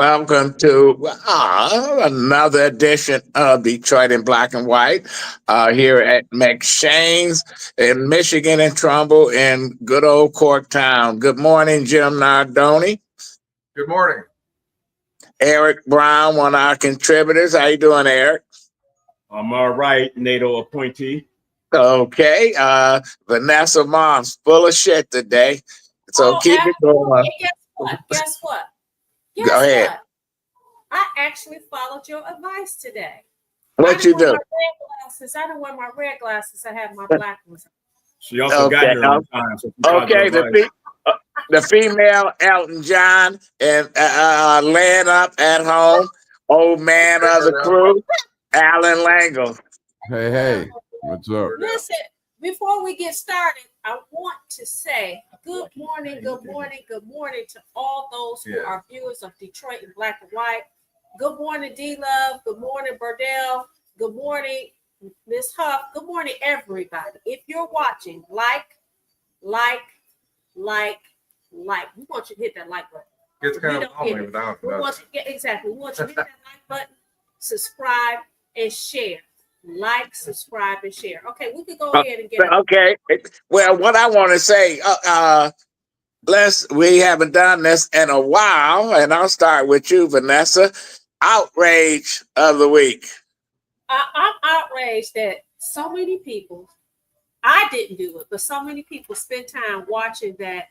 Welcome to another edition of Detroit in Black and White here at McShane's in Michigan and Trumbull in good old Corktown. Good morning, Jim Nardone. Good morning. Eric Brown, one of our contributors. How you doing, Eric? I'm all right, NATO appointee. Okay. Vanessa Moss, full of shit today. So keep it going. Guess what? Go ahead. I actually followed your advice today. What you do? I don't wear my red glasses. I have my black ones. She also got here on time. So the female Elton John and laying up at home, old man of the crew, Allan Lengel. Hey, what's up? Listen, before we get started, I want to say good morning to all those who are viewers of Detroit in Black and White. Good morning, D-Love. Good morning, Burdell. Good morning, Miss Huff. Good morning, everybody. If you're watching, like. We want you to hit that like button. It's kind of lonely without it. We want you to hit that like button, subscribe, and share. Like, subscribe, and share. Okay, we could go ahead and get okay. Well, what I want to say, we haven't done this in a while, and I'll start with you, Vanessa. Outrage of the week. I'm outraged that so many people, I didn't do it, but so many people spent time watching that.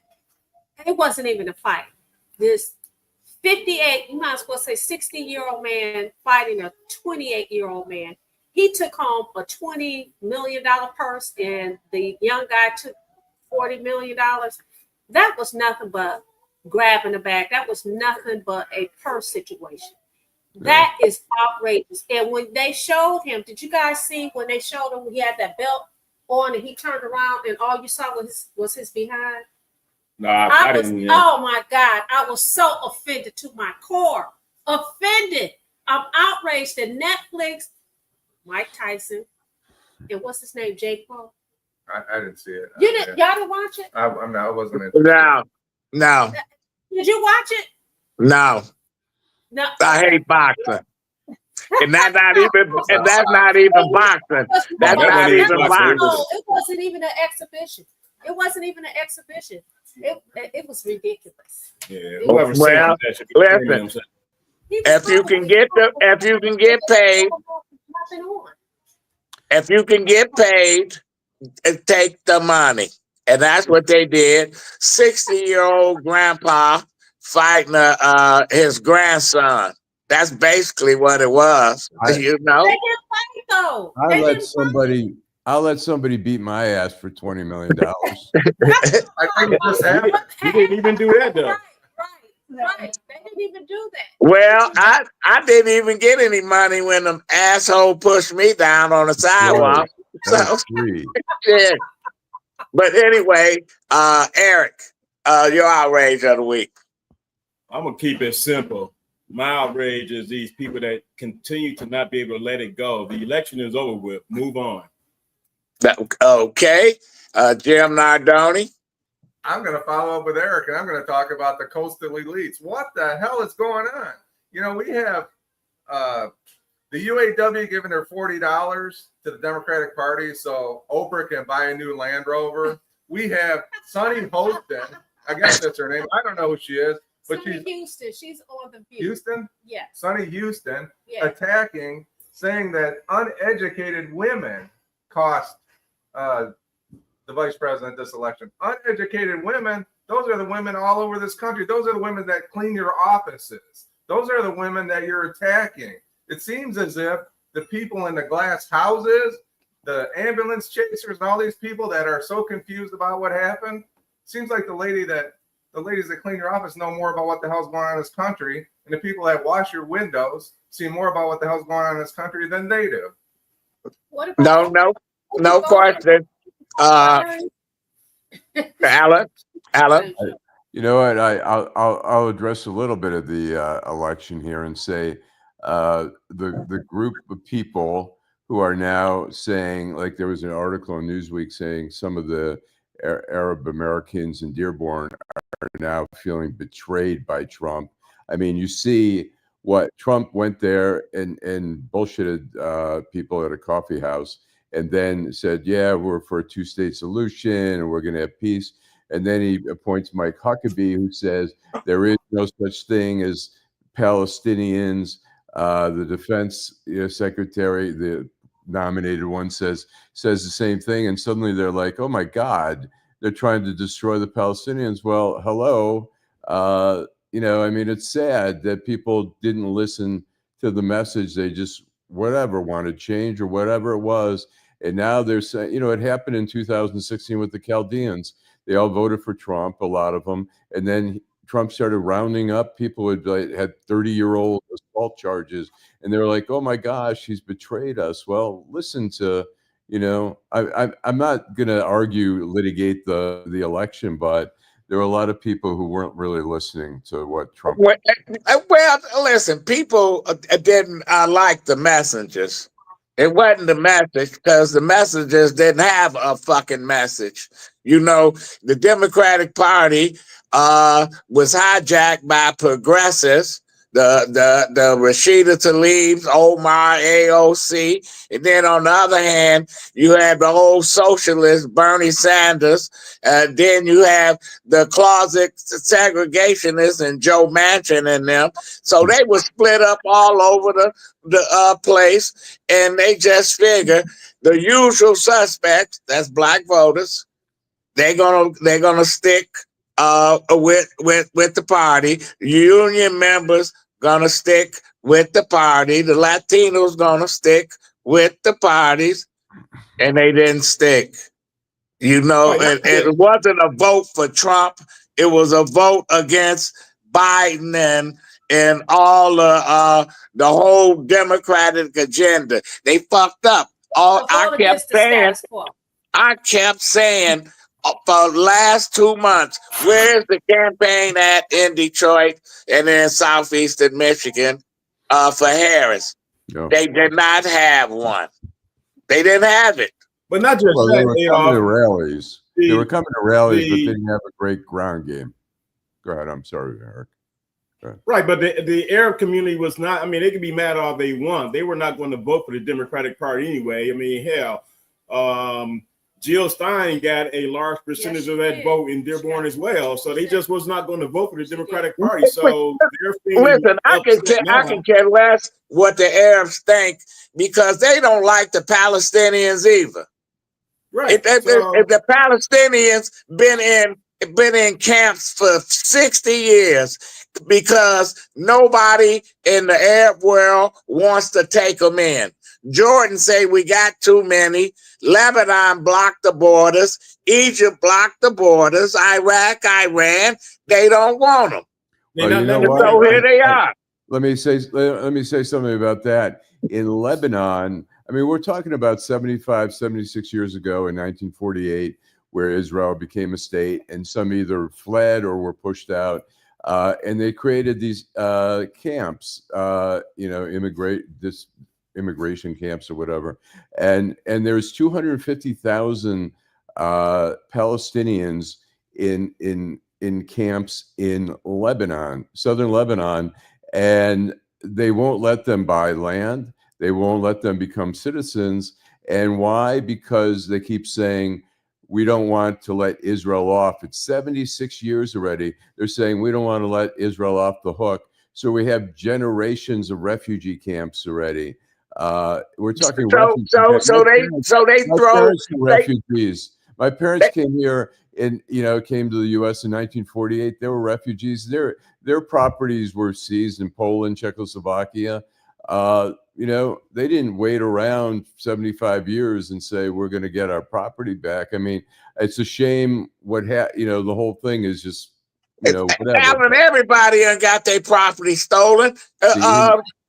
It wasn't even a fight. This 58, you might as well say 60-year-old man fighting a 28-year-old man. He took home a $20 million purse, and the young guy took $40 million. That was nothing but grabbing the bag. That was nothing but a purse situation. That is outrageous. And when they showed him, did you guys see when they showed him he had that belt on and he turned around and all you saw was his behind? No, I didn't. Oh my God. I was so offended to my core. Offended. I'm outraged that Netflix, Mike Tyson, and what's his name, Jake Paul? I didn't see it. Y'all didn't watch it? I wasn't interested. No. Did you watch it? No. I hate boxing. And that's not even boxing. That's not even boxing. No, it wasn't even an exhibition. It was ridiculous. Yeah. Well, listen. If you can get paid, take the money. And that's what they did. 60-year-old grandpa fighting his grandson. That's basically what it was. They didn't fight though. I'll let somebody beat my ass for $20 million. I think it just happened. You didn't even do that though. Right. They didn't even do that. Well, I didn't even get any money when the asshole pushed me down on the sidewalk. So, yeah. But anyway, Eric, your outrage of the week. I'm gonna keep it simple. My outrage is these people that continue to not be able to let it go. The election is over with. Move on. Okay. Jim Nardone. I'm going to follow up with Eric, and I'm going to talk about the coastal elites. What the hell is going on? You know, we have the UAW giving their $40 to the Democratic Party so Oprah can buy a new Land Rover. We have Sunny Hostin. I guess that's her name. I don't know who she is. But Sunny Houston. She's on the View. Houston? Yeah. Sunny Houston attacking, saying that uneducated women cost the vice president this election. Uneducated women, those are the women all over this country. Those are the women that clean your offices. Those are the women that you're attacking. It seems as if the people in the glass houses, the ambulance chasers, and all these people that are so confused about what happened, seems like the ladies that clean your office know more about what the hell's going on in this country, and the people that wash your windows see more about what the hell's going on in this country than they do. No question. Allan. You know what? I'll address a little bit of the election here and say the group of people who are now saying, like there was an article in Newsweek saying some of the Arab Americans in Dearborn are now feeling betrayed by Trump. I mean, you see what Trump went there and bullshitted people at a coffee house, and then said, yeah, we're for a two-state solution and we're going to have peace. And then he appoints Mike Huckabee, who says there is no such thing as Palestinians. The defense secretary, the nominated one, says the same thing. And suddenly they're like, oh my God, they're trying to destroy the Palestinians. Well, hello. I mean, it's sad that people didn't listen to the message. They just wanted change or whatever it was. And now they're saying, it happened in 2016 with the Chaldeans. They all voted for Trump, a lot of them. And then Trump started rounding up people who had 30-year-old assault charges. And they were like, oh my gosh, he's betrayed us. Well, listen to, I'm not going to litigate the election, but there were a lot of people who weren't really listening to what Trump. Well, listen, people didn't like the messengers. It wasn't the message, because the messengers didn't have a fucking message. The Democratic Party was hijacked by progressives, the Rashida Tlaib's, Omar, AOC, and then on the other hand, you have the old socialist Bernie Sanders. Then you have the closet segregationists and Joe Manchin and them. So they were split up all over the place, and they just figure the usual suspects, that's black voters, they're gonna stick with the party. Union members gonna stick with the party. The Latinos gonna stick with the parties, and they didn't stick. It wasn't a vote for Trump. It was a vote against Biden and all the whole Democratic agenda. They fucked up. I kept saying for the last 2 months, where's the campaign at in Detroit and in southeastern Michigan for Harris? No. They did not have one. They didn't have it. But not just they that. were coming to rallies. They were coming to rallies, but they the- didn't have a great ground game. Go ahead. I'm sorry, Eric. Right, but the Arab community was not. I mean, they could be mad all they want. They were not going to vote for the Democratic Party anyway. I mean, hell, Jill Stein got a large percentage of that vote in Dearborn as well. So they just was not going to vote for the Democratic Party. So listen, I can care less what the Arabs think, because they don't like the Palestinians either. Right. If the Palestinians been in camps for 60 years because nobody in the Arab world wants to take them in. Jordan say we got too many. Lebanon blocked the borders. Egypt blocked the borders. Iraq, Iran, they don't want them. So here they are. Let me say something about that. In Lebanon, I mean, we're talking about 75, 76 years ago in 1948, where Israel became a state, and some either fled or were pushed out. And they created these camps, immigration camps or whatever. And there's 250,000 Palestinians in camps in Lebanon, southern Lebanon, and they won't let them buy land. They won't let them become citizens. And why? Because they keep saying, we don't want to let Israel off. It's 76 years already. They're saying we don't want to let Israel off the hook. So we have generations of refugee camps already. We're talking refugees. My parents came here and came to the U.S. in 1948. They were refugees. Their properties were seized in Poland, Czechoslovakia. They didn't wait around 75 years and say we're going to get our property back. I mean, it's a shame the whole thing is just whatever. Allan, everybody got their property stolen.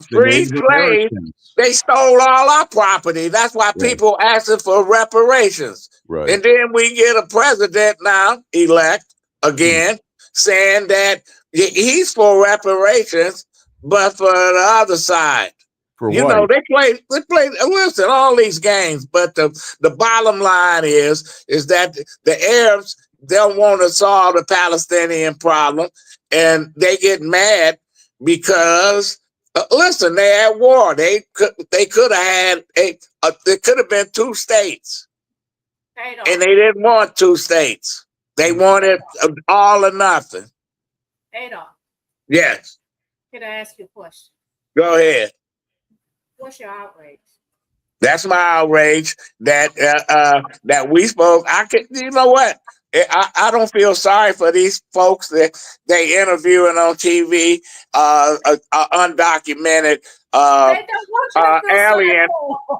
Free slaves, they stole all our property. That's why people asking for reparations. Right. And then we get a president now elect again saying that he's for reparations, but for the other side. They play listen, all these games, but the bottom line is that the Arabs don't want to solve the Palestinian problem, and they get mad because listen, they at war. They could have had there could have been 2 states, and they didn't want 2 states. They wanted all or nothing. Adolph, Yes. can I ask you a question? Go ahead. What's your outrage? That's my outrage that that we spoke. You know what? I don't feel sorry for these folks that they interviewing on TV, undocumented alien,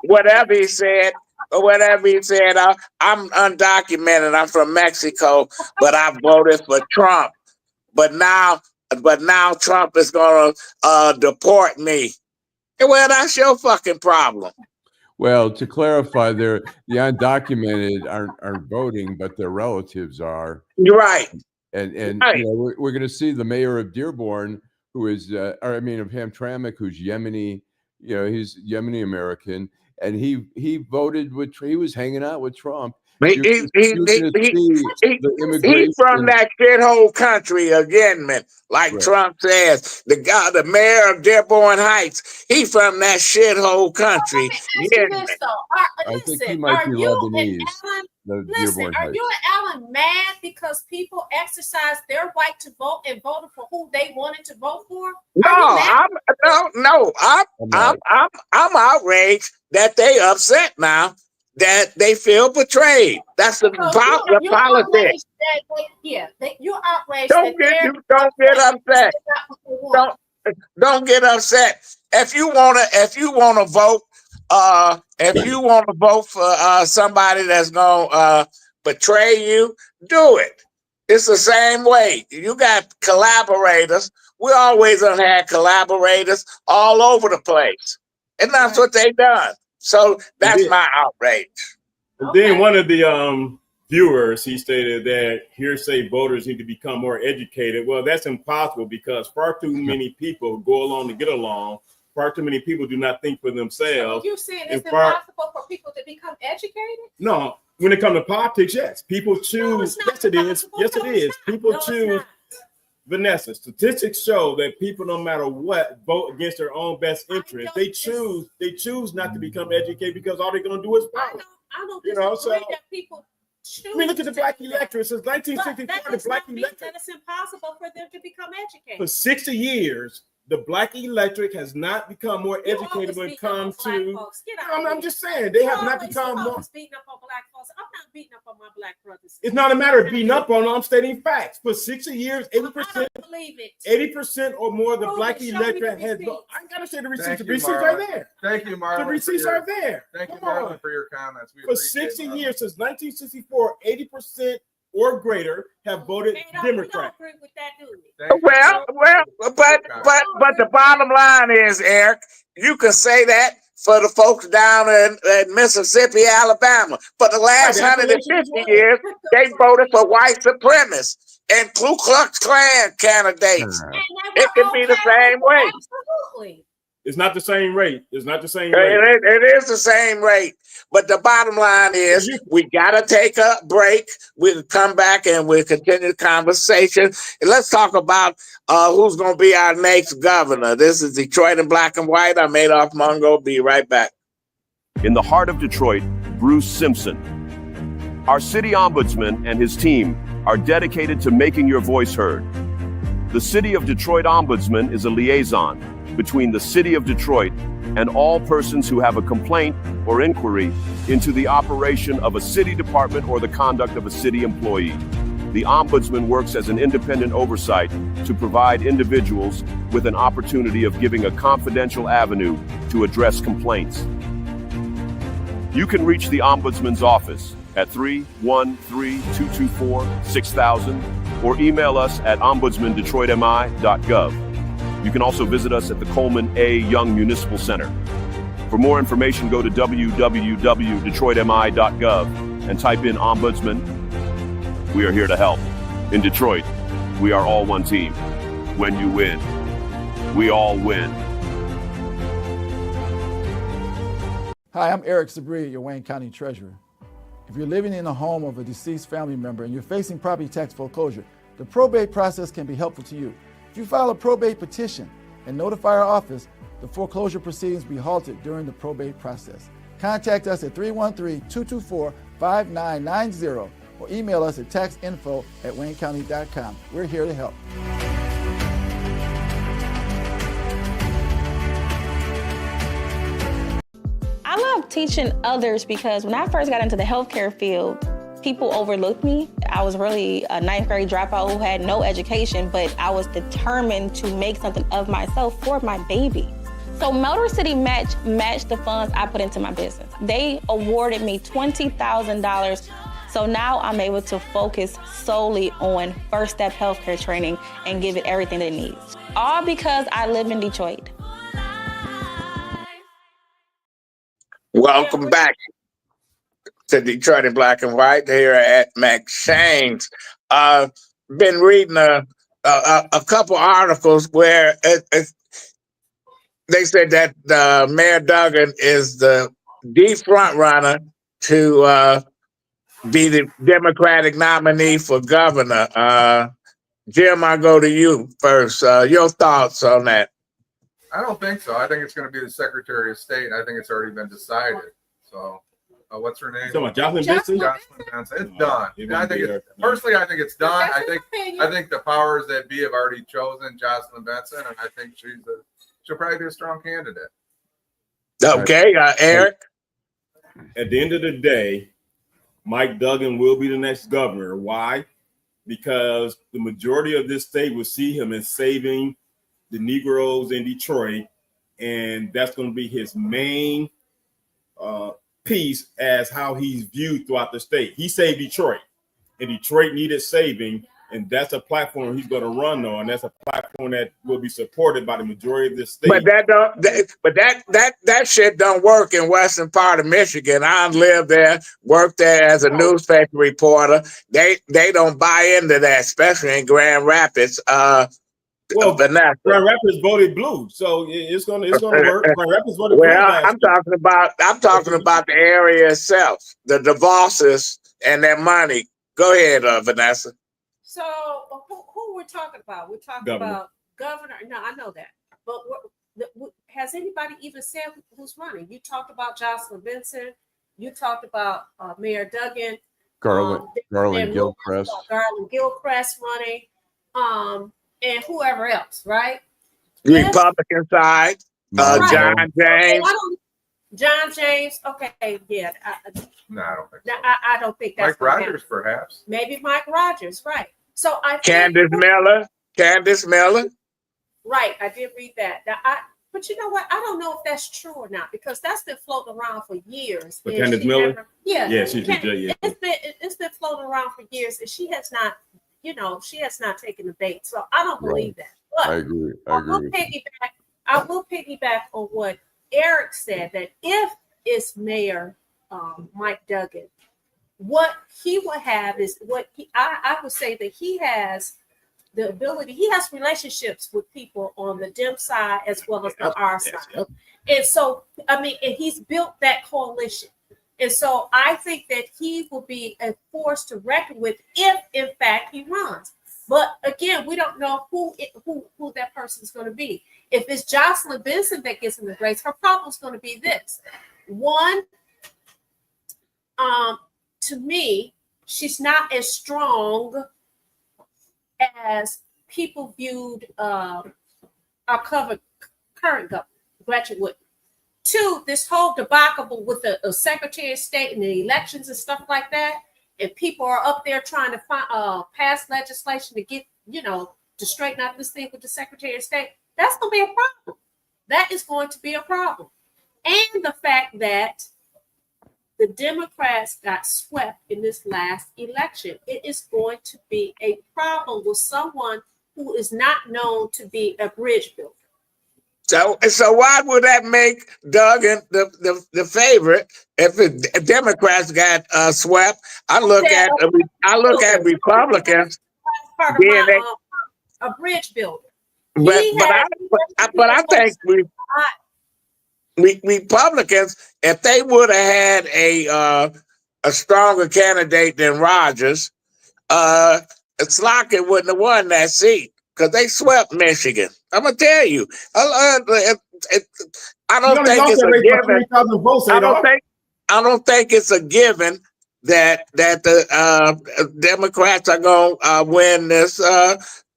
whatever he said. I'm undocumented. I'm from Mexico, but I voted for Trump. But now Trump is gonna deport me. Well, that's your fucking problem. Well, to clarify, the undocumented aren't voting, but their relatives are. You're right. And right. You know, we're going to see the mayor of Dearborn, who is, of Hamtramck, who's Yemeni. You know, he's Yemeni American, and he voted with. He was hanging out with Trump. He's from that shithole country again, man. Like right. Trump says, the mayor of Dearborn Heights, he from that shithole country. I think he might be Lebanese. Listen, are you and Allan mad because people exercised their right to vote and voted for who they wanted to vote for? I'm outraged that they upset now. That they feel betrayed. That's the politics. You're outraged. Don't get upset. Don't get upset. If you wanna vote, for somebody that's gonna betray you, do it. It's the same way. You got collaborators. We always have had collaborators all over the place, and that's what they done. So that's my outrage. And then one of the viewers, he stated that hearsay voters need to become more educated. Well, that's impossible because far too many people go along to get along. Far too many people do not think for themselves. So you're saying it's impossible for people to become educated? No, when it comes to politics, yes. People choose. Yes, it is. Yes, it is. People choose. Vanessa, statistics show that people, no matter what, vote against their own best interest. They choose not to become educated because all they're going to do is follow. I don't so that people choose. I mean, look at the black electorate. Since 1964, the black electorate. That it's impossible for them to become educated. For 60 years, the black electorate has not become more educated when it comes to. I'm just saying they have not become more. Beating up on black folks. I'm not beating up on my black brothers. It's not a matter of beating up on them. I'm stating facts. For 60 years, 80%, 80% or more of the black electorate has. I gotta say the receipts. The receipts are there. Thank you, Marlon. The receipts are there. Thank you, Marlon, for your comments. For 60 years, since 1964, 80% or greater have voted Democrat. Well, but the bottom line is, Eric, you can say that for the folks down in Mississippi, Alabama. For the last 150 years, they voted for white supremacists and Ku Klux Klan candidates. It can be the same way. Absolutely. It's not the same rate. It's not the same rate. It is the same rate. But the bottom line is we got to take a break. We'll come back and we'll continue the conversation. And let's talk about who's going to be our next governor. This is Detroit in Black and White. I'm Adolph Mongo. Be right back. In the heart of Detroit, Bruce Simpson. Our city ombudsman and his team are dedicated to making your voice heard. The City of Detroit Ombudsman is a liaison between the City of Detroit and all persons who have a complaint or inquiry into the operation of a city department or the conduct of a city employee. The Ombudsman works as an independent oversight to provide individuals with an opportunity of giving a confidential avenue to address complaints. You can reach the Ombudsman's office at 313-224-6000 or email us at ombudsmandetroitmi.gov. You can also visit us at the Coleman A. Young Municipal Center. For more information, go to www.detroitmi.gov and type in Ombudsman. We are here to help. In Detroit, we are all one team. When you win, we all win. Hi, I'm Eric Sabri, your Wayne County Treasurer. If you're living in a home of a deceased family member and you're facing property tax foreclosure, the probate process can be helpful to you. If you file a probate petition, and notify our office, the foreclosure proceedings be halted during the probate process. Contact us at 313-224-5990 or email us at taxinfo@waynecounty.com. We're here to help. I love teaching others because when I first got into the healthcare field, people overlooked me. I was really a ninth grade dropout who had no education, but I was determined to make something of myself for my baby. So Motor City matched the funds I put into my business. They awarded me $20,000. So now I'm able to focus solely on first step healthcare training and give it everything it needs. All because I live in Detroit. Welcome back to Detroit in Black and White here at McShane's. Been reading a couple articles where they said that Mayor Duggan is the front runner to be the Democratic nominee for governor. Jim, I'll go to you first. Your thoughts on that? I don't think so. I think it's going to be the Secretary of State. I think it's already been decided. So, what's her name? So Jocelyn Benson? Jocelyn Benson. It's done. I think personally, I think it's done. I think the powers that be have already chosen Jocelyn Benson, and I think she'll probably be a strong candidate. Okay, Eric. At the end of the day, Mike Duggan will be the next governor. Why? Because the majority of this state will see him as saving the Negroes in Detroit, and that's going to be his main piece as how he's viewed throughout the state. He saved Detroit, and Detroit needed saving, and that's a platform he's going to run on. That's a platform that will be supported by the majority of the state. But that shit don't work in western part of Michigan. I lived there, worked there as a newspaper reporter. They don't buy into that, especially in Grand Rapids. Well, Vanessa. Grand Rapids voted blue, so it's gonna work. Grand Rapids voted blue. Well, I'm talking about the area itself, the DeVosses and their money. Go ahead, Vanessa. So who we're talking about? We're talking about governor. No, I know that, but has anybody even said who's running? You talked about Jocelyn Benson. You talked about Mayor Duggan. Garland Gilchrist. Garland Gilchrist running. And whoever else, right? Republican side, John James. John James, okay, yeah. No, I don't think so. I don't think that's Mike Rogers, perhaps. Maybe Mike Rogers, right? So I Candace Miller. Right, I did read that. But you know what? I don't know if that's true or not because that's been floating around for years. But Candace Miller, she's been it's been floating around for years, and she has not. She has not taken the bait, so I don't believe that. But I agree. I will piggyback on what Eric said that if it's Mayor Mike Duggan, what he will have is I would say that he has the ability. He has relationships with people on the Dem side as well as the R side, and so and he's built that coalition. And so I think that he will be a force to reckon with if, in fact, he runs. But again, we don't know who that person is going to be. If it's Jocelyn Benson that gets in the race, her problem is going to be this. One, to me, she's not as strong as people viewed our current governor, Gretchen Whitmer. Two, this whole debacle with the Secretary of State and the elections and stuff like that, and people are up there trying to pass legislation to get, to straighten out this thing with the Secretary of State, that's going to be a problem. That is going to be a problem. And the fact that the Democrats got swept in this last election, it is going to be a problem with someone who is not known to be a bridge builder. So why would that make Duggan the favorite if the Democrats got swept? I look at Republicans being a bridge builder. But I think Republicans, if they would have had a stronger candidate than Rogers, Slockett wouldn't have won that seat. because they swept Michigan. I'm gonna tell you. I He don't only think lost it's that a race by given. 20,000 votes, I don't Adolph. think. I don't think it's a given that the Democrats are going to win this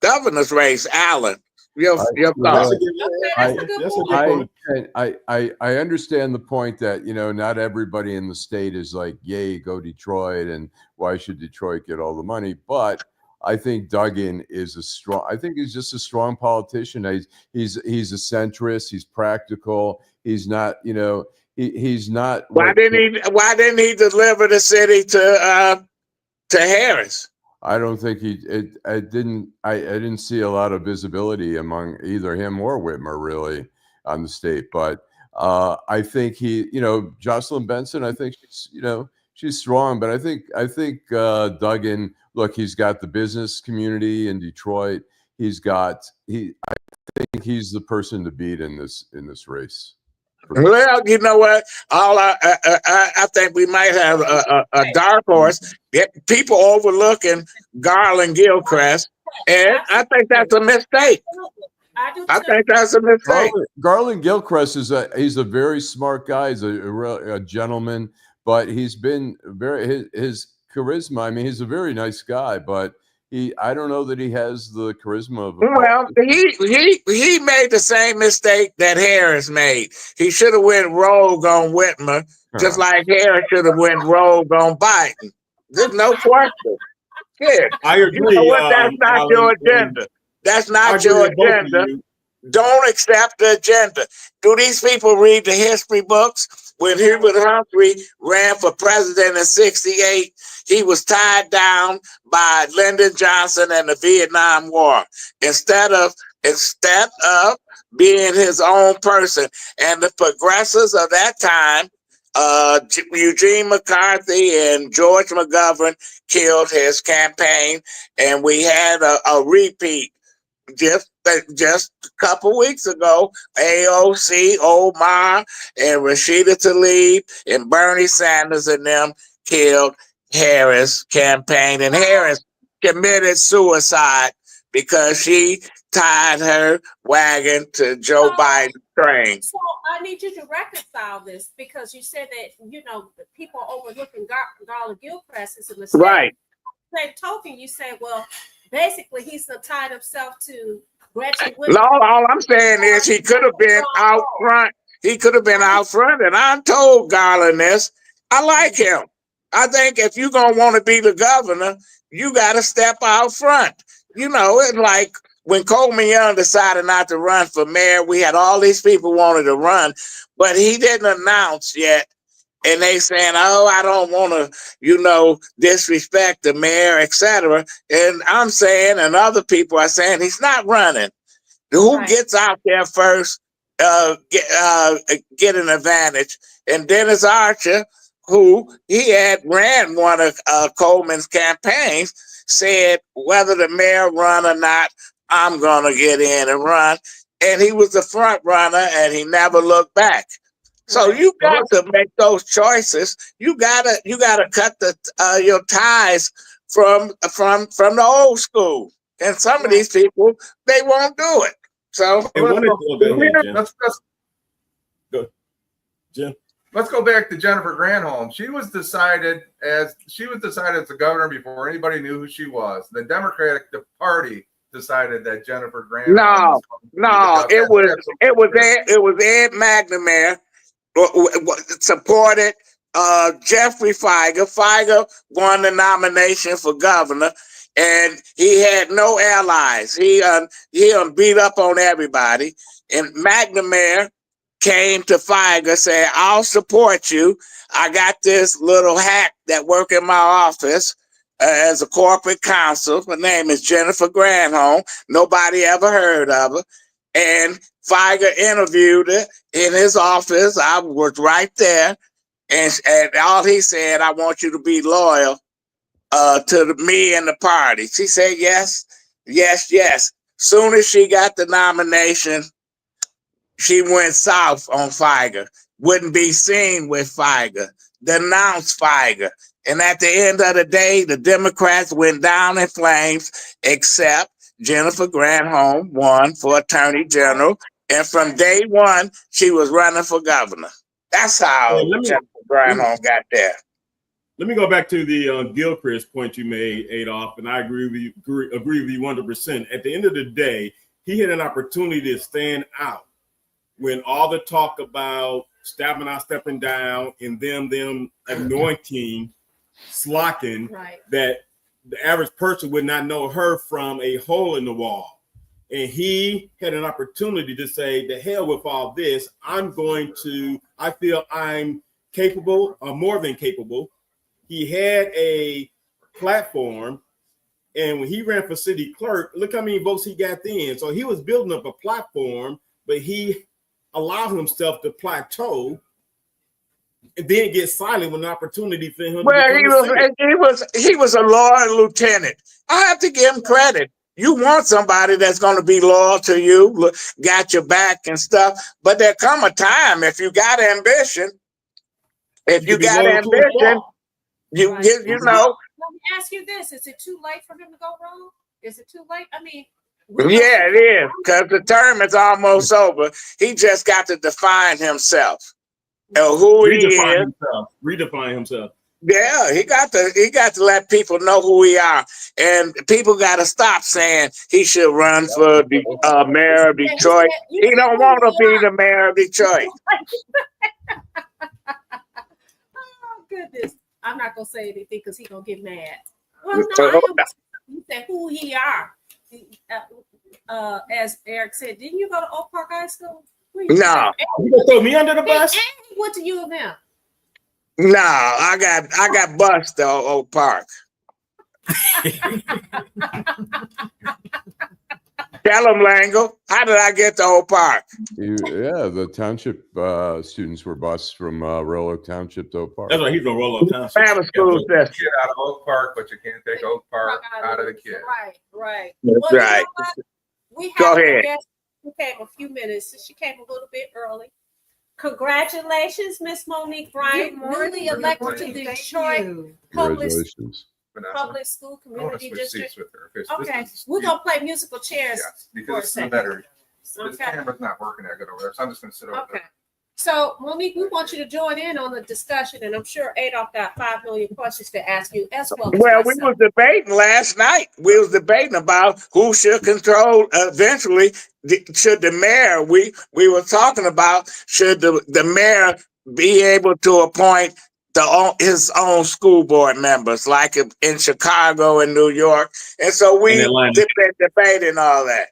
governor's race. Allan, your That's a thoughts? good. Okay, that's a good That's a point. good point. I understand the point that, you know, not everybody in the state is like, yay, go Detroit, and why should Detroit get all the money? But I think Duggan is I think he's just a strong politician. He's a centrist. He's practical. He's not, you know, he's not. Why didn't he deliver the city to Harris? I don't think I didn't see a lot of visibility among either him or Whitmer really on the state, but I think you know, Jocelyn Benson, I think she's, you know, she's strong, but I think Duggan, look, he's got the business community in Detroit. I think he's the person to beat in this race. Well, you know what? I think we might have a dark horse. People overlooking Garland Gilchrist, and I think that's a mistake. I think that's a mistake. Garland Gilchrist he's a very smart guy. He's a gentleman, but he's been his charisma. I mean, he's a very nice guy, but I don't know that he has the charisma of. Well, he made the same mistake that Harris made. He should have went rogue on Whitmer, just like Harris should have went rogue on Biden. There's no question. Yeah, I agree. You know what? That's not your agenda. That's not your agenda. Don't accept the agenda. Do these people read the history books? When Hubert Humphrey ran for president in '68, he was tied down by Lyndon Johnson and the Vietnam War. Instead of being his own person, and the progressives of that time, Eugene McCarthy and George McGovern killed his campaign, and we had a repeat. Just a couple weeks ago, AOC, Omar, and Rashida Tlaib, and Bernie Sanders and them killed Harris' campaign. And Harris committed suicide because she tied her wagon to Joe Biden's train. So I need you to reconcile this, because you said that, you know, people overlooking Garland Gilchrist is a mistake. Right. Same token, you say, well, basically he's tied himself to Gretchen. No, all I'm saying is he could have been out front. He could have been out front, and I told Garland this. I like him. I think if you're going to want to be the governor, you got to step out front. You know, it's like when Coleman Young decided not to run for mayor, we had all these people wanted to run, but he didn't announce yet. And they saying, oh, I don't want to, you know, disrespect the mayor, etc. And I'm saying, and other people are saying, he's not running. Who gets out there first get an advantage? And Dennis Archer, who he had ran one of Coleman's campaigns, said, whether the mayor run or not, I'm going to get in and run. And he was the front runner, and he never looked back. So you got to make those choices. You gotta cut your ties from the old school. And some of these people, they won't do it. So let's go back to Jennifer Granholm. She was decided as the governor before anybody knew who she was. The Democratic Party decided that Jennifer Granholm. No, it was Ed McNamara supported Jeffrey Feiger. Feiger won the nomination for governor, and he had no allies. He beat up on everybody. And McNamara came to Feiger, said, I'll support you. I got this little hack that work in my office as a corporate counsel. Her name is Jennifer Granholm. Nobody ever heard of her. And Feiger interviewed her in his office. I was right there. And all he said, I want you to be loyal to me and the party. She said, yes, yes, yes. Soon as she got the nomination, she went south on Feiger. Wouldn't be seen with Feiger. Denounced Feiger. And at the end of the day, the Democrats went down in flames, except Jennifer Granholm won for Attorney General. And from day one, she was running for governor. That's how Jennifer Granholm got there. Let me go back to the Gilchrist point you made, Adolph, and I agree with you 100%. At the end of the day, he had an opportunity to stand out when all the talk about stepping out, stepping down, and them anointing, slocking, that the average person would not know her from a hole in the wall. And he had an opportunity to say, the hell with all this. I feel I'm capable, or more than capable. He had a platform, and when he ran for city clerk, look how many votes he got then. So he was building up a platform, but he allowed himself to plateau and then get silent when an opportunity for him. Well, he was a loyal lieutenant. I have to give him credit. You want somebody that's going to be loyal to you, got your back and stuff. But there come a time, if you got ambition, you know. Let me ask you this: is it too late for him to go wrong? Is it too late? I mean, yeah, it is, because the term is almost over. He just got to define himself, who he is. Redefine himself. Yeah, he got to let people know who we are, and people got to stop saying he should run for the mayor of Detroit. He don't want to be the mayor of Detroit. Oh goodness, I'm not gonna say anything because he's gonna get mad. Well, no, you said who he are. As Eric said, didn't you go to Oak Park High School? No. You gonna throw me under the bus? And he went to U of M. No, I got bused to Oak Park. Tell him, Lengel. How did I get to Oak Park? Yeah, the township students were bused from Royal Oak Township to Oak Park. That's why he's from Royal Oak Township. Have a school system. Get out of Oak Park, but you can't take Oak Park out of the kid. Right. That's well, right. You know what? We Go have ahead. a guest who came a few minutes. She came a little bit early. Congratulations, Miss Monique Bryant, newly elected to the Detroit Public School Community District. With her, Okay, we're gonna play musical chairs for a second. This camera's not working that good over there, so I'm just gonna sit over there. So, Monique, we want you to join in on the discussion, and I'm sure Adolph got 5 million questions to ask you as well. Well, we was debating last night. We was debating about who should control eventually. Should the mayor? We were talking about should the mayor be able to appoint his own school board members, like in Chicago and New York, and so we been debating all that.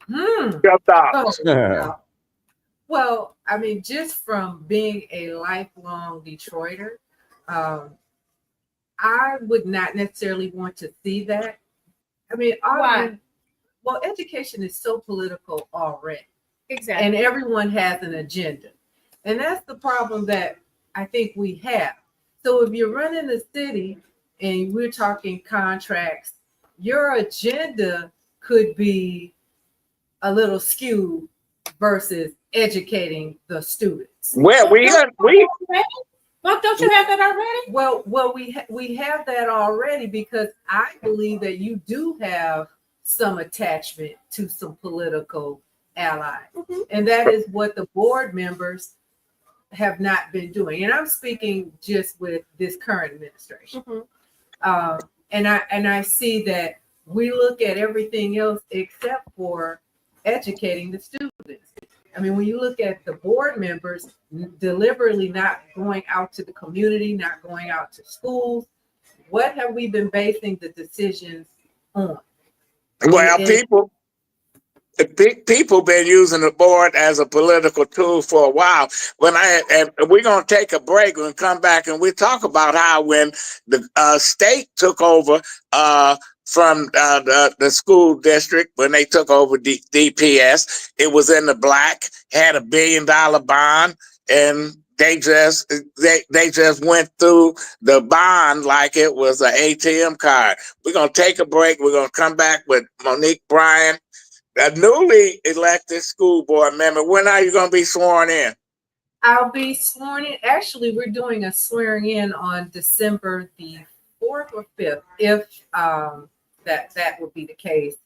Your thoughts? Well, I mean, just from being a lifelong Detroiter, I would not necessarily want to see that. I mean, why? Well, education is so political already. Exactly. And everyone has an agenda. And that's the problem that I think we have. So if you're running the city and we're talking contracts, your agenda could be a little skewed versus educating the students. Well, don't you have that already? Well, we have that already because I believe that you do have some attachment to some political allies, and that is what the board members have not been doing. And I'm speaking just with this current administration. And I see that we look at everything else except for educating the students. I mean, when you look at the board members deliberately not going out to the community, not going out to schools, what have we been basing the decisions on? Well, people been using the board as a political tool for a while. And we're gonna take a break and come back and we talk about how when the state took over from the school district, when they took over DPS, it was in the black, had $1 billion bond, and they just went through the bond like it was an ATM card. We're gonna take a break. We're gonna come back with Monique Bryant, a newly elected school board member. When are you gonna be sworn in? I'll be sworn in. Actually, we're doing a swearing in on December the 4th or 5th, if that would be the case.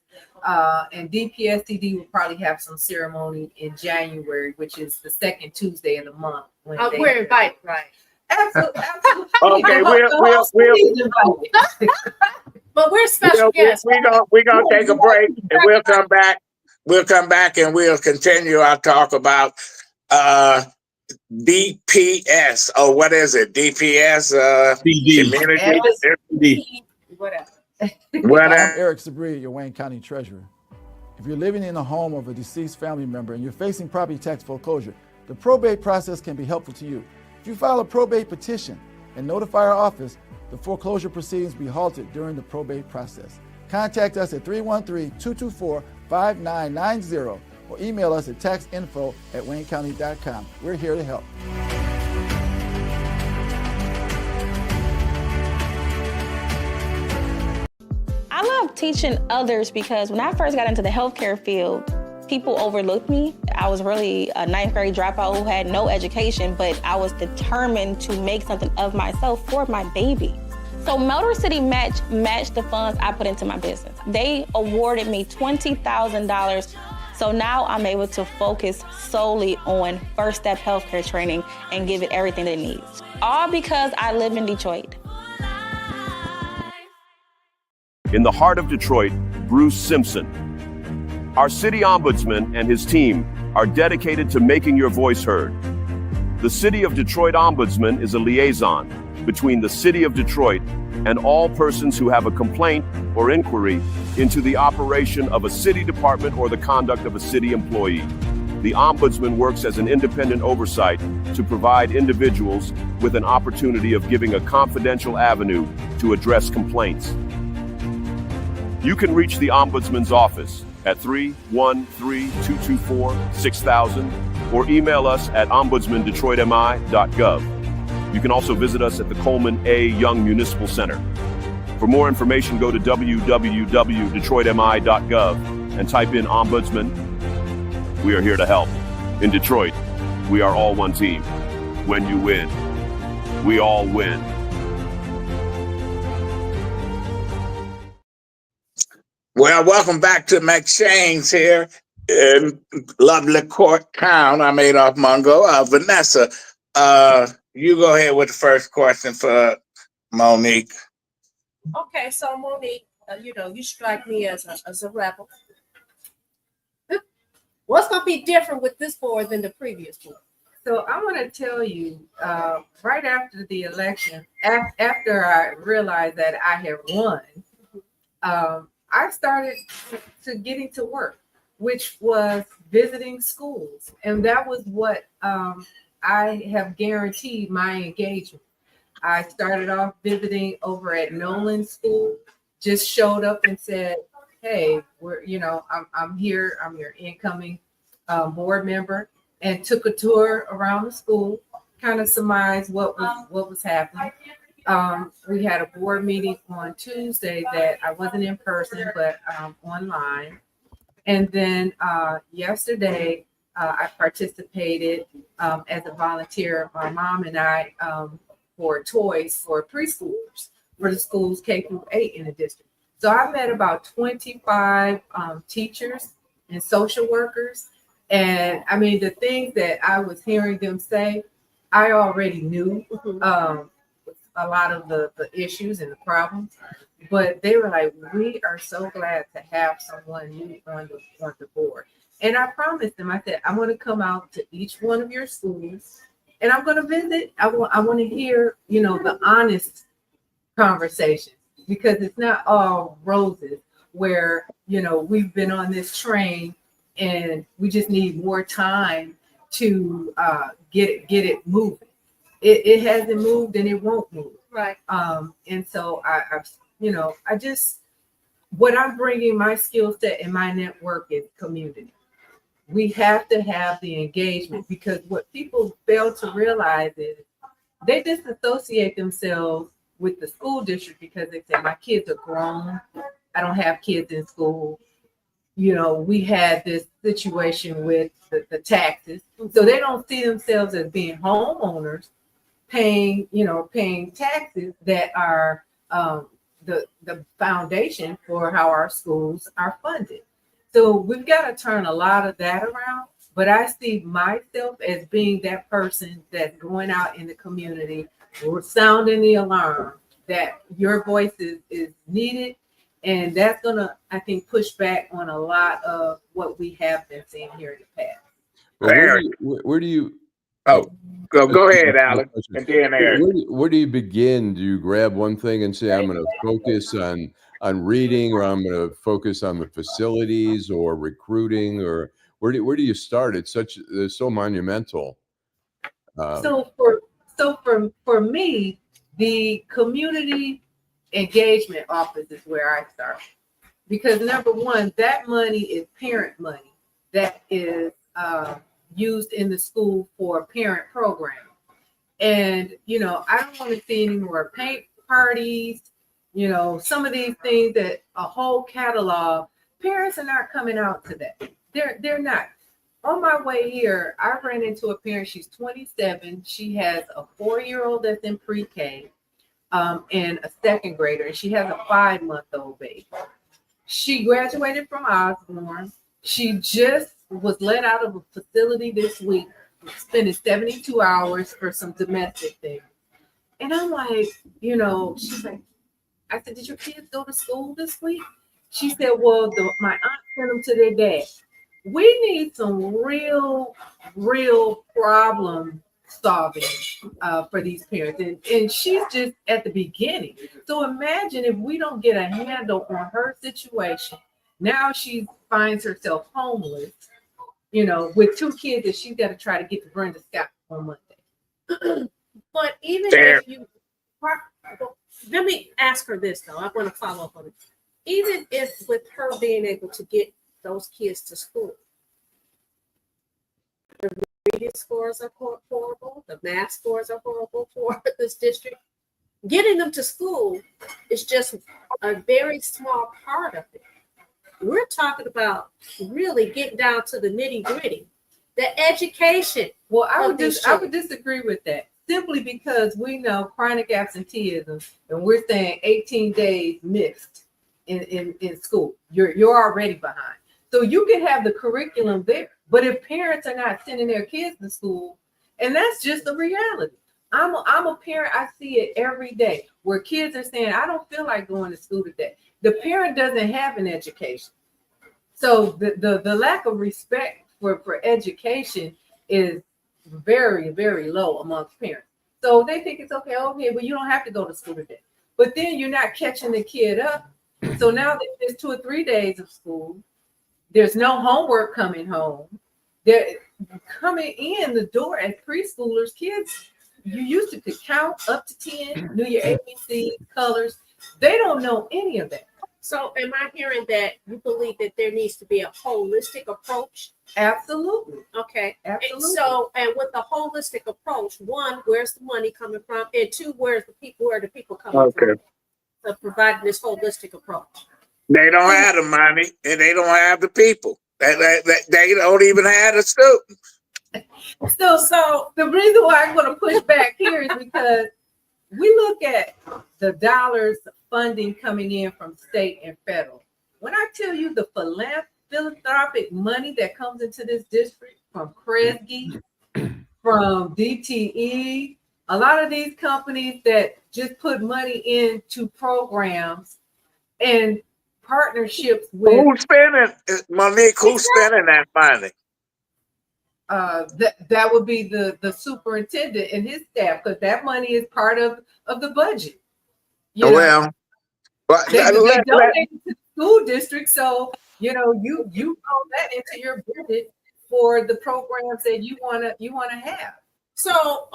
And DPSTD will probably have some ceremony in January, which is the second Tuesday of the month. When We're invited, right? Absolutely. Okay, But we're special guests. we're gonna take a break and we'll come back. We'll come back and we'll continue our talk about DPS, or what is it? DPS, community, Whatever. whatever. I'm Eric Sabri, your Wayne County Treasurer. If you're living in the home of a deceased family member and you're facing property tax foreclosure, the probate process can be helpful to you. If you file a probate petition and notify our office, the foreclosure proceedings will be halted during the probate process. Contact us at 313-224-5990 or email us at taxinfo@waynecounty.com. We're here to help. I love teaching others because when I first got into the healthcare field, people overlooked me. I was really a ninth grade dropout who had no education, but I was determined to make something of myself for my baby. So Motor City matched the funds I put into my business. They awarded me $20,000. So now I'm able to focus solely on first step healthcare training and give it everything it needs. All because I live in Detroit. In the heart of Detroit, Bruce Simpson. Our city ombudsman and his team are dedicated to making your voice heard. The City of Detroit Ombudsman is a liaison between the City of Detroit and all persons who have a complaint or inquiry into the operation of a city department or the conduct of a city employee. The Ombudsman works as an independent oversight to provide individuals with an opportunity of giving a confidential avenue to address complaints. You can reach the Ombudsman's office at 313-224-6000 or email us at ombudsmandetroitmi.gov. You can also visit us at the Coleman A. Young Municipal Center. For more information, go to www.detroitmi.gov and type in Ombudsman. We are here to help. In Detroit, we are all one team. When you win, we all win. Well, welcome back to McShane's here in lovely Court Town. I'm Adolph Mongo. Vanessa, you go ahead with the first question for Monique. Okay, so Monique, you strike me as a rebel. What's going to be different with this board than the previous board? So I want to tell you, right after the election, after I realized that I had won, I started to getting to work, which was visiting schools. And that was what I have guaranteed my engagement. I started off visiting over at Nolan School, just showed up and said, hey, I'm here, I'm your incoming board member, and took a tour around the school, kind of surmised what was happening. We had a board meeting on Tuesday that I wasn't in person, but online. And then yesterday, I participated as a volunteer, my mom and I, for toys for preschoolers for the schools K-8 in the district. So I met about 25 teachers and social workers. And I mean, the things that I was hearing them say, I already knew. A lot of the issues and the problems, but they were like, we are so glad to have someone new on the board. And I promised them, I said, I'm going to come out to each one of your schools and I'm going to visit. I want to hear, the honest conversation, because it's not all roses where, we've been on this train and we just need more time to get it moving. It hasn't moved and it won't move. Right. And so what I'm bringing, my skill set and my network is community. We have to have the engagement, because what people fail to realize is they disassociate themselves with the school district because they say, my kids are grown. I don't have kids in school. We had this situation with the taxes. So they don't see themselves as being homeowners, paying taxes that are the foundation for how our schools are funded. So we've got to turn a lot of that around. But I see myself as being that person that's going out in the community, sounding the alarm that your voice is needed. And that's going to, I think, push back on a lot of what we have been seeing here in the past. Well, where do you go ahead, Allan. And then Eric. Where do you begin? Do you grab one thing and say, I'm going to focus on reading, or I'm going to focus on the facilities or recruiting, or where do you start? It's so monumental. So for me, the community engagement office is where I start, because number one, that money is parent money that is used in the school for parent programming. And I don't want to see any more paint parties, some of these things, that a whole catalog. Parents are not coming out to that. They're not. On my way here, I ran into a parent. She's 27. She has a 4-year-old that's in pre-K, and a second grader, and she has a 5-month-old baby. She graduated from Osborne. She just was let out of a facility this week, spending 72 hours for some domestic things. And I'm like, she's like, I said, did your kids go to school this week? She said, well, my aunt sent them to their dad. We need some real problem solving for these parents. And she's just at the beginning. So imagine if we don't get a handle on her situation. Now she finds herself homeless, with 2 kids that she's got to try to get to Brenda Scott on Monday. But even if you, let me ask her this though. I want to follow up on it. Even if with her being able to get those kids to school, the reading scores are horrible, the math scores are horrible for this district. Getting them to school is just a very small part of it. We're talking about really getting down to the nitty gritty, the education. Well, I would disagree with that, simply because we know chronic absenteeism, and we're saying 18 days missed in school. You're already behind. So you can have the curriculum there, but if parents are not sending their kids to school, and that's just the reality. I'm a parent. I see it every day where kids are saying, I don't feel like going to school today. The parent doesn't have an education. So the lack of respect for education is very, very low amongst parents. So they think it's okay, well, you don't have to go to school today. But then you're not catching the kid up. So now there's 2 or 3 days of school. There's no homework coming home. They're coming in the door as preschoolers, kids, you used to could count up to 10, knew your ABC, colors. They don't know any of that. So am I hearing that you believe that there needs to be a holistic approach? Absolutely. Okay. Absolutely. And with the holistic approach, 1, where's the money coming from? And 2, where are the people coming from? To providing this holistic approach. They don't have the money, and they don't have the people. They don't even have the students. So the reason why I'm going to push back here is because we look at the dollars funding coming in from state and federal. When I tell you the philanthropic money that comes into this district from Kresge, from DTE, a lot of these companies that just put money into programs and partnerships with. Who's spending, Monique? Who's spending that money? That would be the superintendent and his staff, because that money is part of the budget. They donate to the school district, so you roll that into your budget for the programs that you wanna have. So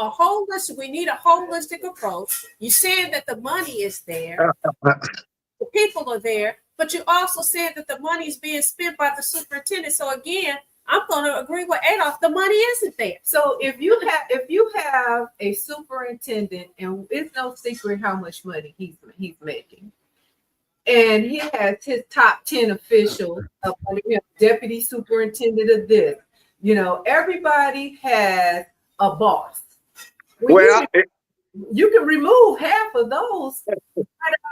we need a holistic approach. You said that the money is there, the people are there, but you also said that the money is being spent by the superintendent. So again, I'm going to agree with Adolph. The money isn't there. So if you have a superintendent, and it's no secret how much money he's making, and he has his top 10 officials up under him, deputy superintendent of this, everybody has a boss. You can remove half of those right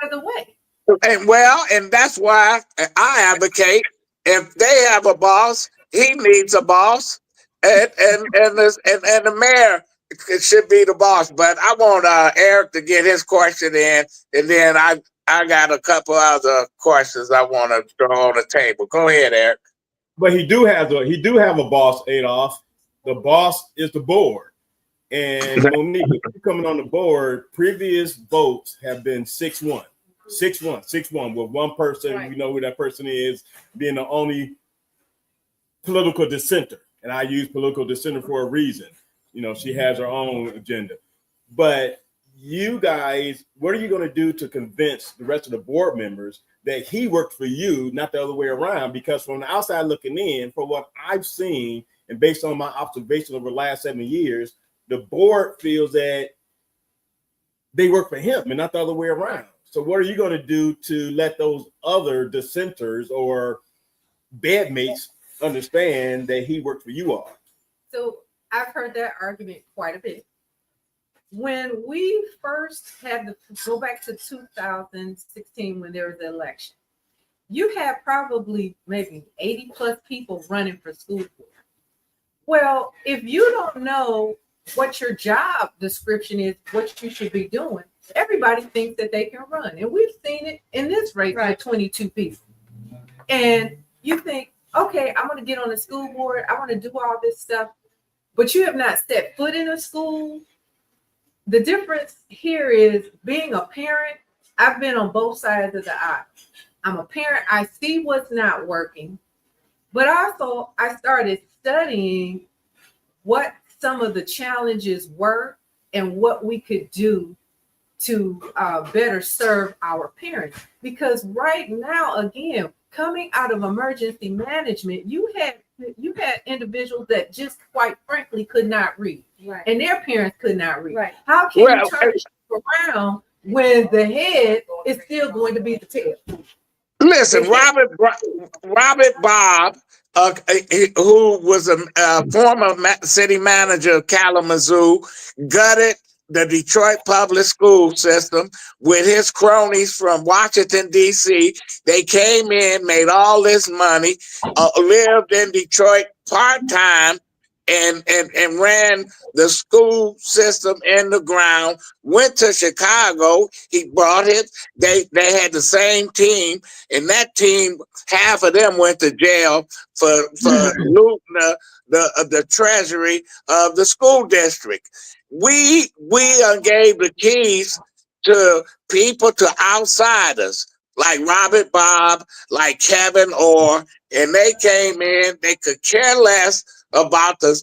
out of the way. And that's why I advocate if they have a boss, he needs a boss, and the mayor should be the boss. But I want Eric to get his question in, and then I got a couple other questions I want to throw on the table. Go ahead, Eric. But he do have a boss, Adolph. The boss is the board. And Monique, if you're coming on the board, previous votes have been 6-1. 6-1 with one person. Right. We know who that person is, being the only political dissenter. And I use political dissenter for a reason. You know, she has her own agenda. But you guys, what are you going to do to convince the rest of the board members that he worked for you, not the other way around? Because from the outside looking in, from what I've seen, and based on my observation over the last 7 years, the board feels that they work for him and not the other way around. So what are you going to do to let those other dissenters or bedmates understand that he worked for you all? So I've heard that argument quite a bit. When we first had to go back to 2016 when there was the election, you had probably maybe 80 plus people running for school board. Well, if you don't know what your job description is, what you should be doing, everybody thinks that they can run. And we've seen it in this race with 22 people. And you think, okay, I'm going to get on the school board. I want to do all this stuff. But you have not stepped foot in a school. The difference here is being a parent. I've been on both sides of the aisle. I'm a parent. I see what's not working. But also, I started studying what some of the challenges were and what we could do to better serve our parents. Because right now, again, coming out of emergency management, you had individuals that just quite frankly could not read, and their parents could not read. Right. How can you turn it around when the head is still going to be the tail? Listen, Robert Bob, who was a former city manager of Kalamazoo, gutted the Detroit public school system with his cronies from Washington, D.C. They came in, made all this money, lived in Detroit part-time, and ran the school system in the ground, went to Chicago. He brought it. They had the same team, and that team, half of them went to jail for looting the treasury of the school district. We gave the keys to people, to outsiders like Robert Bob, like Kevin Orr, and they came in. They could care less about the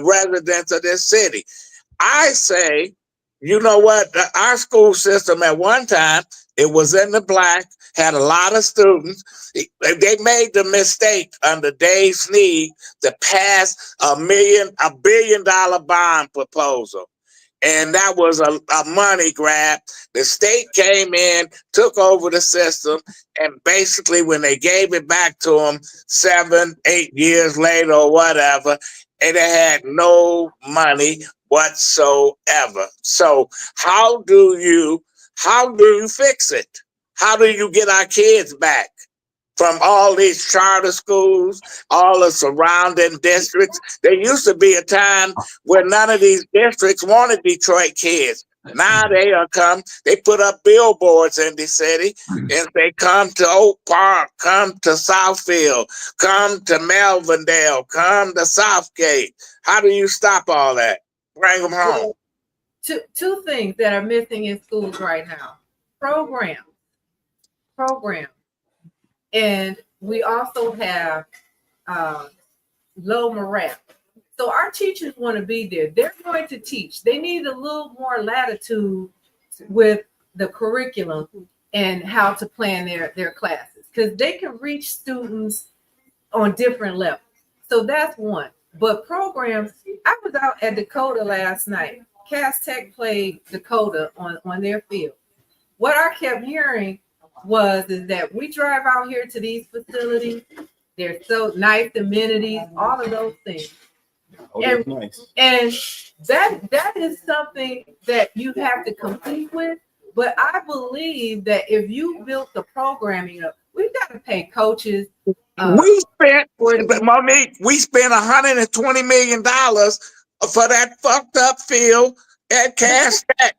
residents of this city. I say, you know what? Our school system at one time, it was in the black, had a lot of students. They made the mistake under Dave Snead to pass a $1 billion bond proposal. And that was a money grab. The state came in, took over the system, and basically when they gave it back to them 7-8 years later or whatever, and they had no money whatsoever. So how do you fix it? How do you get our kids back from all these charter schools, all the surrounding districts? There used to be a time where none of these districts wanted Detroit kids. Now they put up billboards in the city and they come to Oak Park, come to Southfield, come to Melvindale, come to Southgate. How do you stop all that? Bring them home. Two things that are missing in schools right now. Program. And we also have low morale. So our teachers want to be there. They're going to teach. They need a little more latitude with the curriculum and how to plan their classes, because they can reach students on different levels. So that's one. But programs, I was out at Dakota last night. Cass Tech played Dakota on their field. What I kept hearing is that we drive out here to these facilities. They're so nice, amenities, all of those things. Oh, that's nice. And that is something that you have to compete with. But I believe that if you built the programming up, we've got to pay coaches. We spent, Monique, we spent $120 million for that fucked up field at Cass Tech.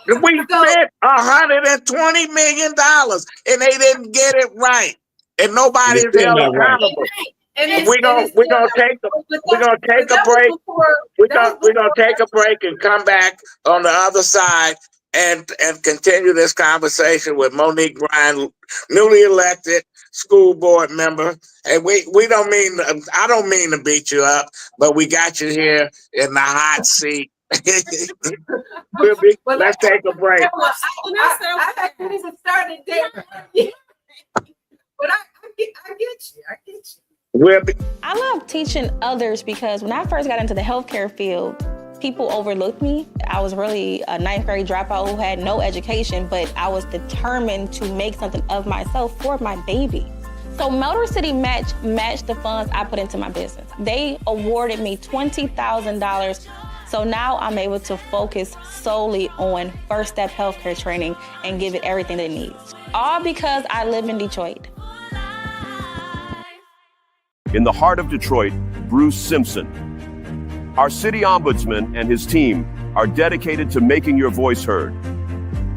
We spent $120 million and they didn't get it right. And nobody is held accountable. We're gonna take a break. We're gonna take a break and come back on the other side and continue this conversation with Monique Bryant, newly elected school board member. And we don't mean, I don't mean to beat you up, but we got you here in the hot seat. Let's take a break. I haven't even started there. But I get you. I get you. I love teaching others because when I first got into the healthcare field, people overlooked me. I was really a ninth grade dropout who had no education, but I was determined to make something of myself for my baby. So Motor City matched the funds I put into my business. They awarded me $20,000. So now I'm able to focus solely on first step healthcare training and give it everything it needs. All because I live in Detroit. In the heart of Detroit, Bruce Simpson. Our city ombudsman and his team are dedicated to making your voice heard.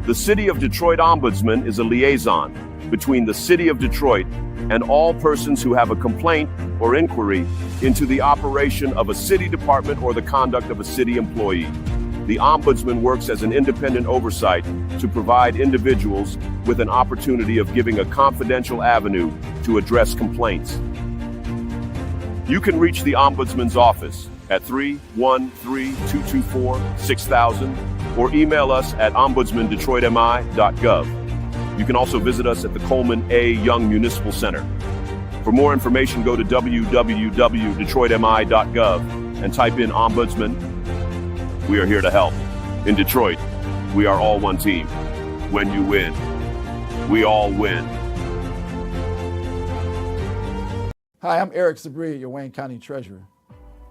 The City of Detroit Ombudsman is a liaison between the City of Detroit and all persons who have a complaint or inquiry into the operation of a city department or the conduct of a city employee. The Ombudsman works as an independent oversight to provide individuals with an opportunity of giving a confidential avenue to address complaints. You can reach the Ombudsman's office at 313-224-6000 or email us at ombudsmandetroitmi.gov. You can also visit us at the Coleman A. Young Municipal Center. For more information, go to www.detroitmi.gov and type in Ombudsman. We are here to help. In Detroit, we are all one team. When you win, we all win. Hi, I'm Eric Sabri, your Wayne County Treasurer.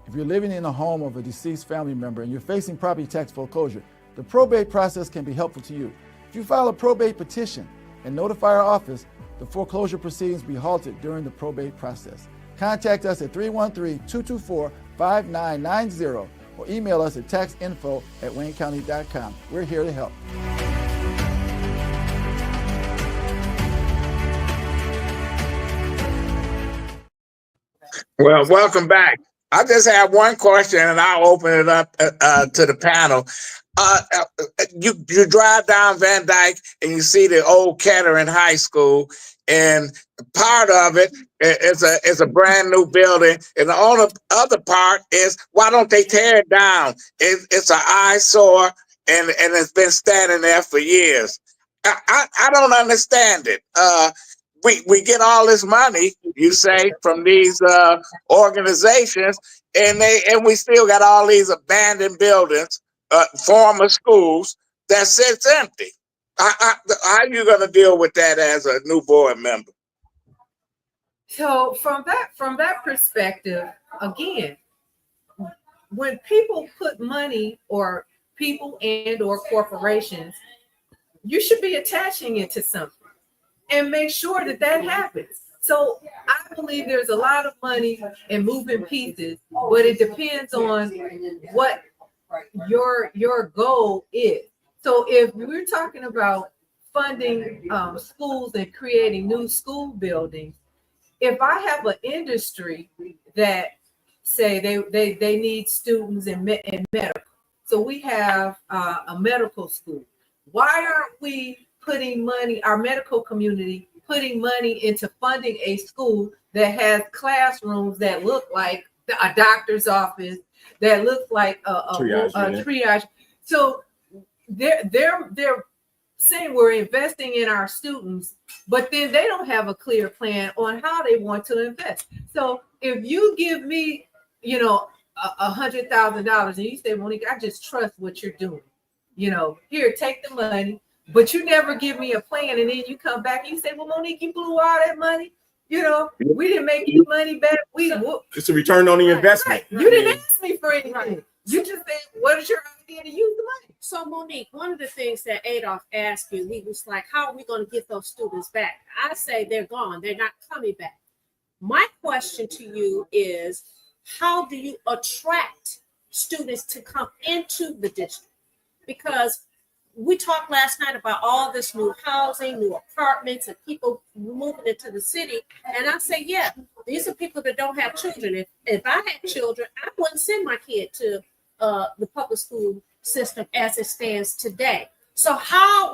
If you're living in the home of a deceased family member and you're facing property tax foreclosure, the probate process can be helpful to you. If you file a probate petition and notify our office, the foreclosure proceedings will be halted during the probate process. Contact us at 313-224-5990 or email us at taxinfo@waynecounty.com. We're here to help. Well, welcome back. I just have one question and I'll open it up to the panel. You drive down Van Dyke and you see the old Kettering High School, and part of it is a brand new building, and the other part is, why don't they tear it down? It's an eyesore, and it's been standing there for years. I don't understand it. We get all this money, you say, from these organizations, and we still got all these abandoned buildings, former schools that sits empty. How are you going to deal with that as a new board member? So from that perspective, again, when people put money, or people and or corporations, you should be attaching it to something and make sure that happens. So I believe there's a lot of money and moving pieces, but it depends on what your goal is. So if we're talking about funding schools and creating new school buildings, if I have an industry that say they need students in medical, so we have a medical school, why aren't we putting money, our medical community, putting money into funding a school that has classrooms that look like a doctor's office, that look like a triage? So they're saying we're investing in our students, but then they don't have a clear plan on how they want to invest. So if you give me, $100,000 and you say, Monique, I just trust what you're doing, here, take the money, but you never give me a plan, and then you come back and you say, well, Monique, you blew all that money. We didn't make any money back. It's a return on the investment. Right. You didn't ask me for anything. You just said, what is your idea to use the money? So Monique, one of the things that Adolph asked you, he was like, how are we going to get those students back? I say they're gone. They're not coming back. My question to you is, how do you attract students to come into the district? Because we talked last night about all this new housing, new apartments, and people moving into the city. And I say, yeah, these are people that don't have children. If I had children, I wouldn't send my kid to the public school system as it stands today. So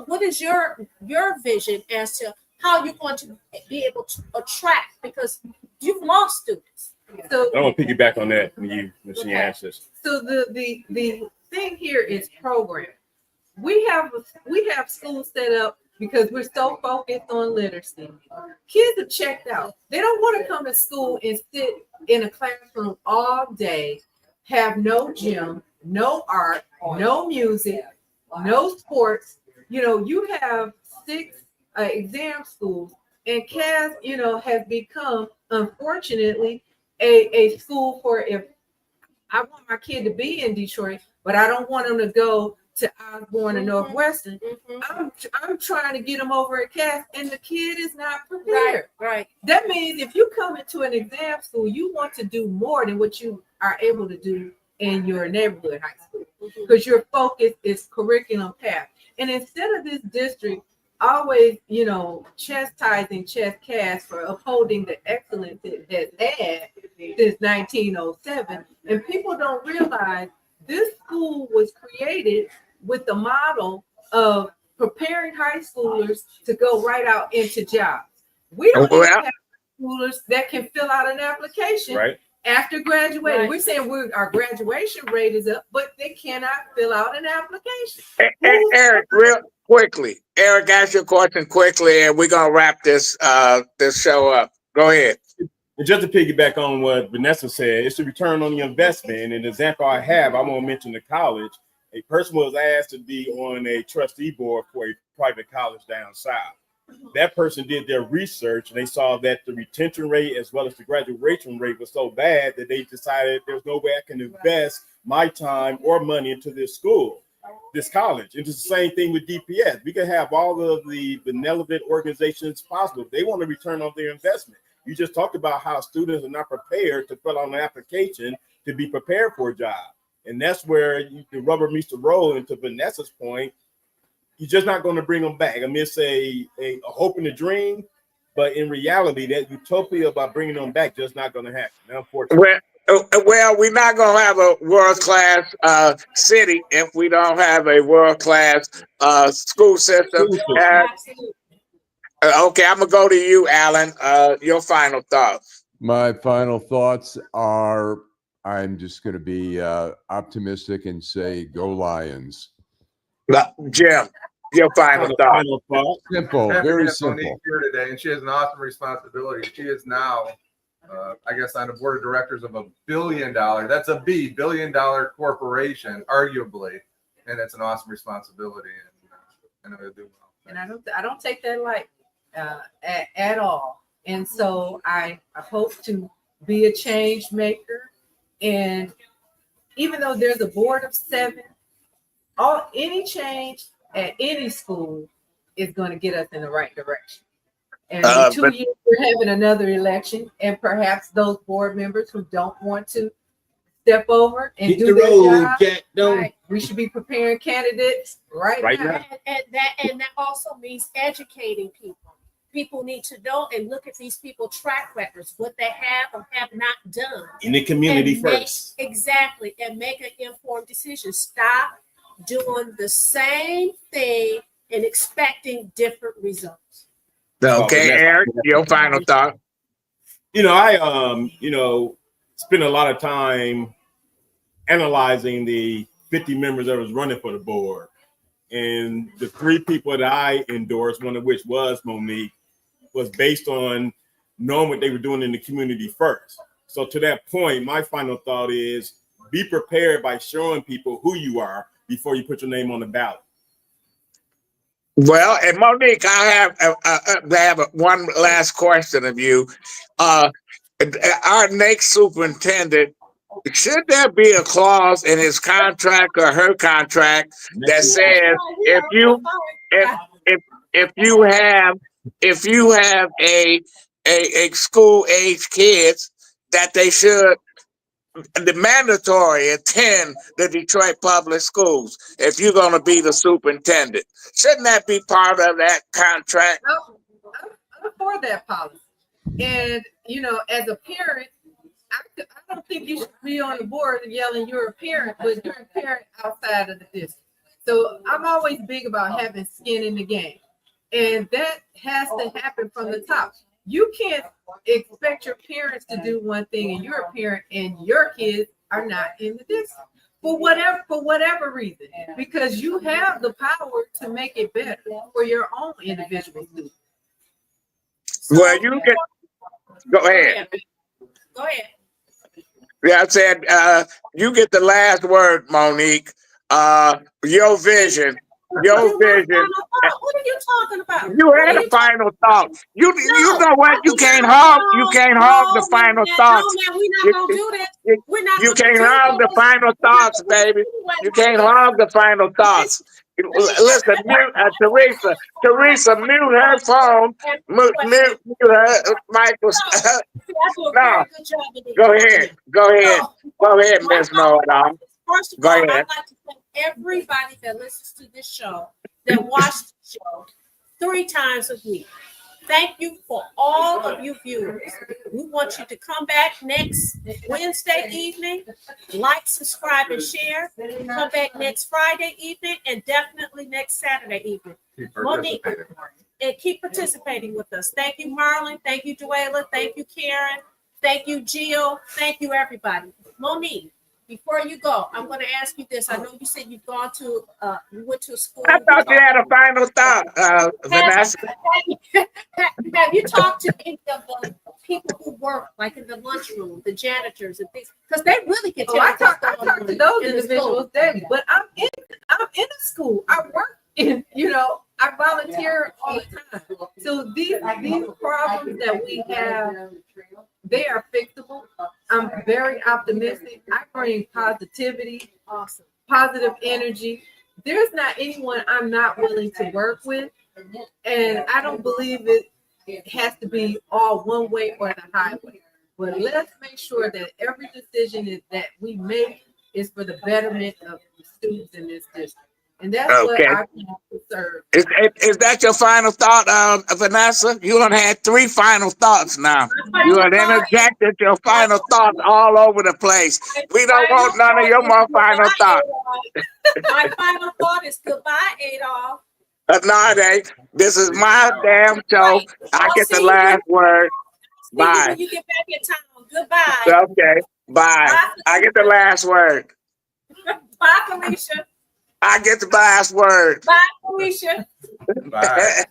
what is your vision as to how you're going to be able to attract, because you've lost students? So I want to piggyback on that when she answers. So the thing here is programming. We have schools set up because we're so focused on literacy. Kids are checked out. They don't want to come to school and sit in a classroom all day, have no gym, no art, no music, no sports. You know, you have 6 exam schools, and CAS, has become, unfortunately, a school for, if I want my kid to be in Detroit, but I don't want them to go to Osborne and Northwestern. I'm trying to get them over at CAS, and the kid is not prepared. Right. That means if you come into an exam school, you want to do more than what you are able to do in your neighborhood high school, because your focus is curriculum path. And instead of this district always, chastising CAS for upholding the excellence it has had since 1907, and people don't realize this school was created with the model of preparing high schoolers to go right out into jobs. We don't even have schoolers that can fill out an application after graduating. Right. We're saying our graduation rate is up, but they cannot fill out an application. Eric, real quickly. Eric, ask your question quickly, and we're gonna wrap this show up. Go ahead. And just to piggyback on what Vanessa said, it's the return on the investment. And the example I won't mention the college. A person was asked to be on a trustee board for a private college down south. That person did their research, and they saw that the retention rate as well as the graduation rate was so bad that they decided there's no way I can invest my time or money into this school, this college. And it's the same thing with DPS. We can have all of the benevolent organizations possible. They want to return on their investment. You just talked about how students are not prepared to fill out an application to be prepared for a job. And that's where the rubber meets the road. And to Vanessa's point, you're just not going to bring them back. I mean, it's a hope and a dream, but in reality, that utopia about bringing them back just not going to happen, unfortunately. Well, we're not going to have a world-class city if we don't have a world-class school system. Okay, I'm going to go to you, Allan. Your final thoughts. My final thoughts are, I'm just going to be optimistic and say, go Lions. Jim, your final thought. Simple, very simple. Monique here today, and she has an awesome responsibility. She is now, I guess, on the board of directors of $1 billion. That's a billion-dollar corporation, arguably, and it's an awesome responsibility. And I'm going to do well. And I don't take that lightly at all. And so I hope to be a change maker. And even though there's a board of 7, any change at any school is going to get us in the right direction. And in 2 years, we're having another election, and perhaps those board members who don't want to step over and do their job, right, we should be preparing candidates right now. And that also means educating people. People need to know and look at these people track records, what they have or have not done in the community first. Exactly, and make an informed decision. Stop doing the same thing and expecting different results. Okay, Eric, your final thought. I spent a lot of time analyzing the 50 members that was running for the board, and the 3 people that I endorsed, one of which was Monique, was based on knowing what they were doing in the community first. So to that point, my final thought is be prepared by showing people who you are before you put your name on the ballot. Well, and Monique, I have one last question of you. Our next superintendent should there be a clause in his contract or her contract that says if you if if if you have a school age kids that they should the mandatory attend the Detroit public schools if you're going to be the superintendent? Shouldn't that be part of that contract? I'm for that policy. And, you know, as a parent, I don't think you should be on the board yelling you're a parent, but you're a parent outside of the district. So I'm always big about having skin in the game. And that has to happen from the top. You can't expect your parents to do one thing and you're a parent and your kids are not in the district for whatever reason, because you have the power to make it better for your own individual students. Well, you can go ahead. Go ahead. Yeah, I said you get the last word, Monique. Your vision. Your vision. What are you talking about? You had a final thought. You know what? You can't hog the final thoughts. No, we're not gonna do that. We're not. You can't hog the final thoughts, baby. You can't hog the final thoughts. Listen, mute, Teresa, mute her phone. Mute her, Michael. No, go ahead, Miss Know-It-All. First of all, I'd like to thank everybody that listens to this show, that watches the show 3 times a week. Thank you for all of you viewers. We want you to come back next Wednesday evening, like, subscribe, and share. Come back next Friday evening, and definitely next Saturday evening. Monique, and keep participating with us. Thank you, Marlon. Thank you, Duela. Thank you, Karen. Thank you, Jill. Thank you, everybody. Monique, before you go, I'm going to ask you this. I know you said you went to a school. I thought you had a final thought, Vanessa. Have you talked to any of the people who work, like in the lunchroom, the janitors and things? Because they really can tell. I talk to those individuals daily, but I'm in a school. I work in, I volunteer all the time. So these problems that we have, they are fixable. I'm very optimistic. I bring positivity, positive energy. There's not anyone I'm not willing to work with. And I don't believe it has to be all one way or the highway. But let's make sure that every decision that we make is for the betterment of the students in this district. And that's what I can serve. Is that your final thought, Vanessa? You done had 3 final thoughts now. You have interjected your final thoughts all over the place. We don't want none of your more final thoughts. My final thought is goodbye, Adolph. No, it ain't. This is my damn show. I get the last word. Bye. When you get back in town. Goodbye. Okay. Bye. I get the last word. Bye, Felicia. I get the last word. Bye, Felicia. Bye.